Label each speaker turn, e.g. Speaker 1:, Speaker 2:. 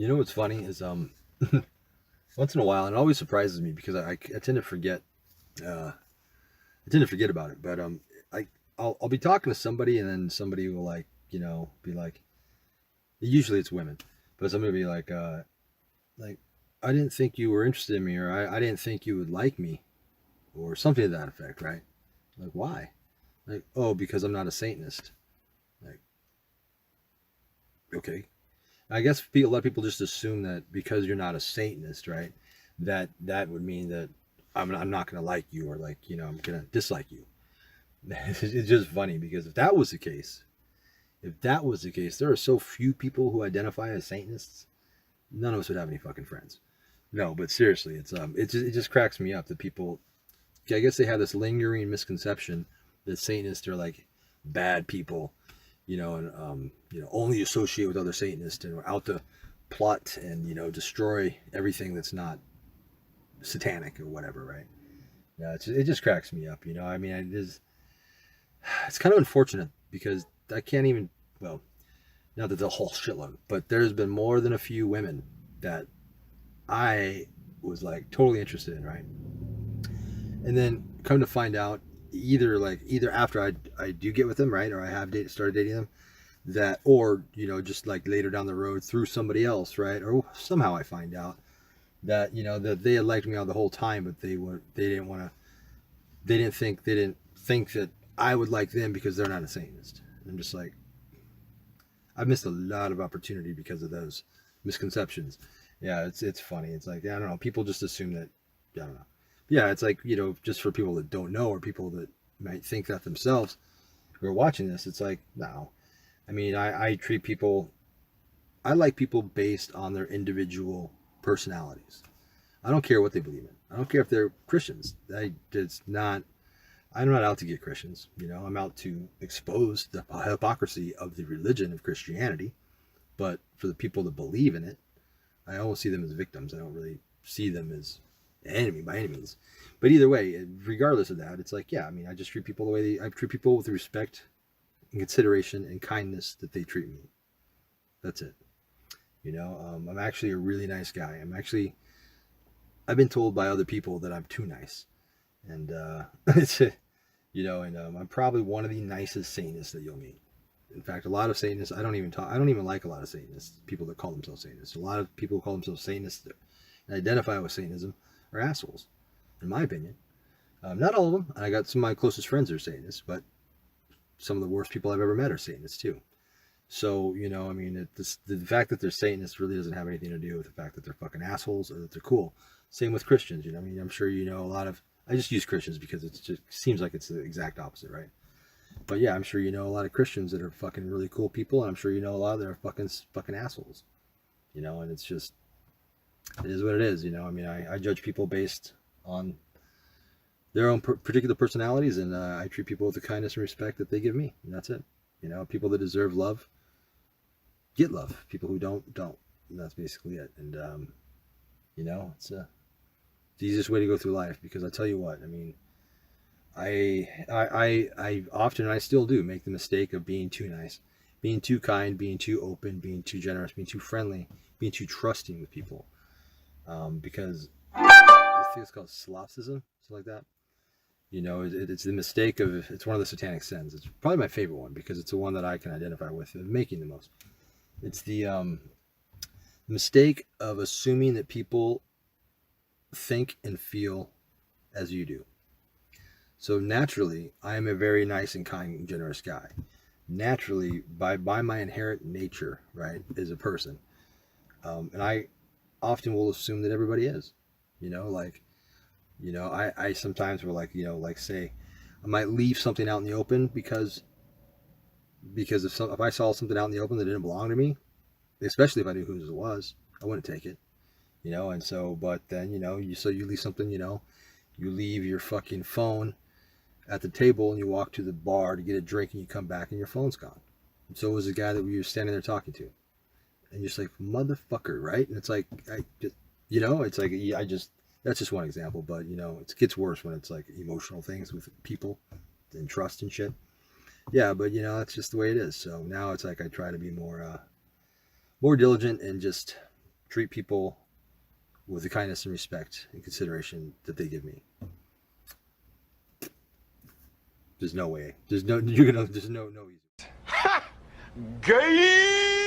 Speaker 1: You know what's funny is once in a while, and it always surprises me because I tend to forget about it. But I I'll be talking to somebody and then somebody will like be like, usually it's women, but somebody will be like I didn't think you were interested in me, or I didn't think you would like me, or something to that effect, right? Like, why? Like, oh, because I'm not a Satanist. Like, okay. I guess a lot of people just assume that because you're not a Satanist, right? That would mean that I'm not going to like you, or I'm going to dislike you. It's just funny because if that was the case, there are so few people who identify as Satanists. None of us would have any fucking friends. No, but seriously, it just cracks me up that people. I guess they have this lingering misconception that Satanists are like bad people, and only associate with other Satanists and are out to plot and destroy everything that's not satanic or whatever, right? Yeah, it just cracks me up. I mean, it's kind of unfortunate because I can't even well, not that the whole shitload, but there's been more than a few women that I was like totally interested in, right? And then come to find out, either after I do get with them, right, or I have started dating them, that or just like later down the road through somebody else, right, or somehow I find out that that they had liked me out the whole time, but they didn't want to they didn't think that I would like them because they're not a Satanist. And I'm just like, I've missed a lot of opportunity because of those misconceptions. Yeah, it's funny. It's like, I don't know, people just assume that. I don't know. Yeah, it's like, just for people that don't know or people that might think that themselves who are watching this, it's like, no. I mean, I treat people, I like people based on their individual personalities. I don't care what they believe in. I don't care if they're Christians. I'm not out to get Christians. I'm out to expose the hypocrisy of the religion of Christianity. But for the people that believe in it, I almost see them as victims. I don't really see them as enemy by any means. But either way, regardless of that, it's like, yeah, I mean, I just treat people the way I treat people, with the respect and consideration and kindness that they treat me. That's it. I'm actually a really nice guy. I've been told by other people that I'm too nice. And, it's, I'm probably one of the nicest Satanists that you'll meet. In fact, a lot of Satanists, I don't even like a lot of Satanists, people that call themselves Satanists. A lot of people who call themselves Satanists and identify with Satanism are assholes, in my opinion. Not all of them. I got some of my closest friends are Satanists, but some of the worst people I've ever met are Satanists too. So, I mean, the fact that they're Satanists really doesn't have anything to do with the fact that they're fucking assholes or that they're cool. Same with Christians. I mean, I'm sure a lot of. I just use Christians because it just seems like it's the exact opposite, right? But yeah, I'm sure a lot of Christians that are fucking really cool people, and I'm sure a lot that are fucking assholes. And it's just, it is what it is. I mean, I judge people based on their own particular personalities, and I treat people with the kindness and respect that they give me, and that's it. People that deserve love get love. People who don't. And that's basically it. And it's the easiest way to go through life, because I tell you what, I mean, I often, and I still do, make the mistake of being too nice, being too kind, being too open, being too generous, being too friendly, being too trusting with people. Because I think it's called solipsism, something like that. It's the mistake of, it's one of the satanic sins. It's probably my favorite one because it's the one that I can identify with making the most. It's the mistake of assuming that people think and feel as you do. So naturally, I am a very nice and kind and generous guy. Naturally, by my inherent nature, right, as a person, and I often will assume that everybody is. Like, I sometimes will, like say, I might leave something out in the open because if I saw something out in the open that didn't belong to me, especially if I knew whose it was, I wouldn't take it. And so, but then you leave something, you leave your fucking phone at the table and you walk to the bar to get a drink and you come back and your phone's gone. And so was the guy that we were standing there talking to. And you're just like, motherfucker, right? And it's like, it's like, that's just one example, but it gets worse when it's like emotional things with people and trust and shit. Yeah, but that's just the way it is. So now it's like I try to be more diligent and just treat people with the kindness and respect and consideration that they give me. There's no way. There's no easy.
Speaker 2: Gay!